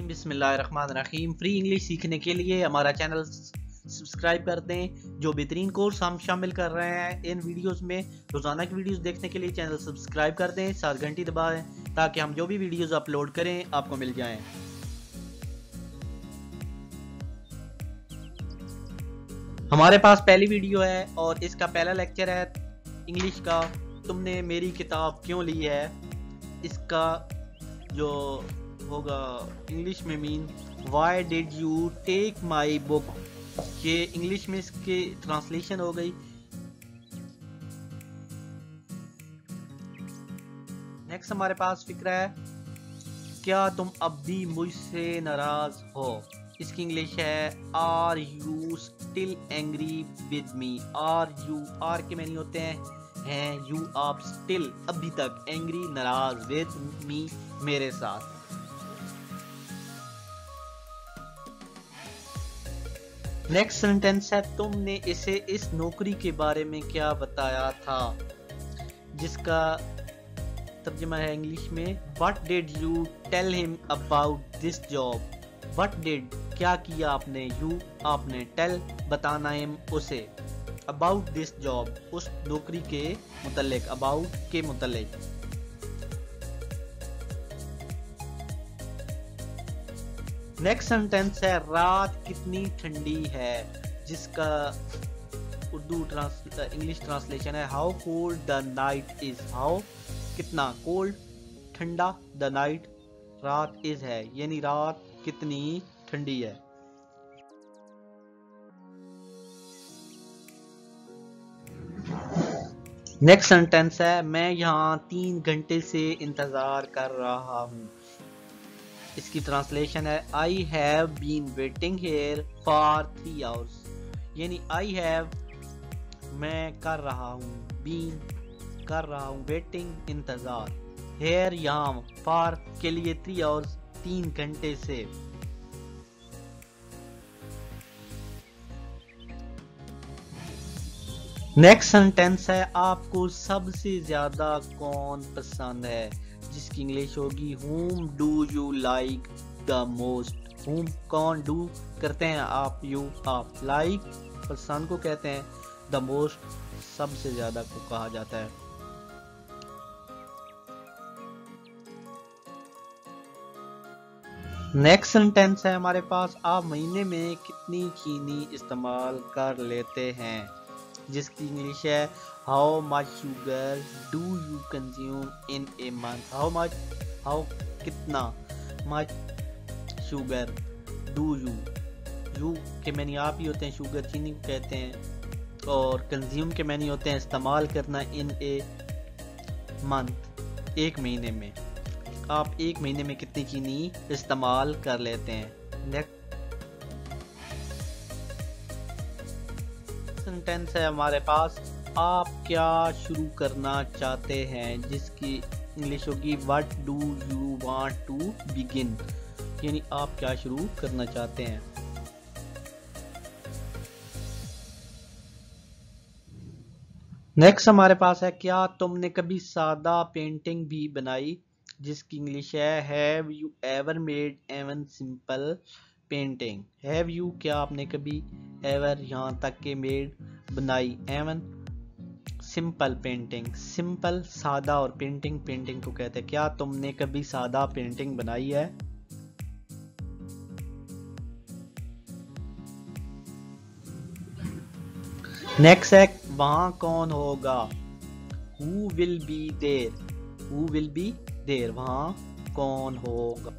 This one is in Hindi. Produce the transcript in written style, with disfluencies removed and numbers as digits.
बिस्मिल्लाहिर्रहमानिर्रहीम। फ्री इंग्लिश सीखने के लिए हमारा चैनल सब्सक्राइब कर दें। जो बेहतरीन कोर्स हम शामिल कर रहे हैं इन वीडियोस में, रोजाना की वीडियोस देखने के लिए चैनल सब्सक्राइब कर दें, साथ घंटी दबाएं ताकि हम जो भी वीडियोस अपलोड करें आपको मिल जाएं। हमारे पास पहली वीडियो है और इसका पहला लेक्चर है इंग्लिश का। तुमने मेरी किताब क्यों ली है, इसका जो होगा इंग्लिश में mean why did you take my book. ये इंग्लिश में इसकी ट्रांसलेशन हो गई। नेक्स्ट हमारे पास फिक्र है क्या तुम अब भी मुझसे नाराज हो। इसकी इंग्लिश है are you still angry with me. Are के मैनी होते हैं यू, आप स्टिल अभी तक, एंग्री नाराज, विद मी मेरे साथ। नेक्स्ट सेंटेंस है तुमने इसे इस नौकरी के बारे में क्या बताया था, जिसका तर्जुमा है इंग्लिश में what did you tell him about this job. What did क्या किया आपने, यू आपने, टेल बताना, हिम उसे, अबाउट दिस जॉब उस नौकरी के मुतल्लिक, अबाउट के मुतल्लिक। नेक्स्ट सेंटेंस है रात कितनी ठंडी है, जिसका उर्दू इंग्लिश ट्रांसलेशन है how cold the night is. How कितना, कोल्ड ठंडा, द नाइट रात इज है, यानी रात कितनी ठंडी है। नेक्स्ट सेंटेंस है मैं यहाँ 3 घंटे से इंतजार कर रहा हूँ। इसकी ट्रांसलेशन है I have been waiting here for 3 hours, यानी आई हैव मैं कर रहा हूँ, बीन कर रहा हूँ, वेटिंग इंतजार, हेयर यहाँ, फॉर के लिए 3 आवर्स 3 घंटे से। नेक्स्ट सेंटेंस है आपको सबसे ज्यादा कौन पसंद है, जिसकी इंग्लिश होगी whom do you like the most। whom कौन, do करते हैं आप, you आप, like पसंद को कहते हैं, the most सबसे ज्यादा को कहा जाता है। नेक्स्ट सेंटेंस है हमारे पास आप महीने में कितनी चीनी इस्तेमाल कर लेते हैं, जिसकी इंग्लिश है how much sugar do you consume in a month. How much, how कितना, much sugar, do you, you के मैनी आप ही होते हैं, शुगर चीनी को कहते हैं, और कंज्यूम के मैनी होते हैं इस्तेमाल करना, इन ए मंथ एक महीने में। आप एक महीने में कितनी चीनी इस्तेमाल कर लेते हैं। नेक्स्ट सेंटेंस है हमारे पास आप क्या शुरू करना चाहते हैं, जिसकी इंग्लिश होगी what do you want to begin, यानी आप क्या शुरू करना चाहते हैं। नेक्स्ट हमारे पास है क्या तुमने कभी सादा पेंटिंग भी बनाई, जिसकी इंग्लिश है have you ever made even simple painting. Have you क्या आपने कभी, एवर यहाँ तक के, मेड बनाई, एवन सिंपल पेंटिंग, सिंपल सादा, और पेंटिंग पेंटिंग को कहते हैं। क्या तुमने कभी सादा पेंटिंग बनाई है। नेक्स्ट है वहां कौन होगा, who will be there. Who will be there वहां कौन होगा।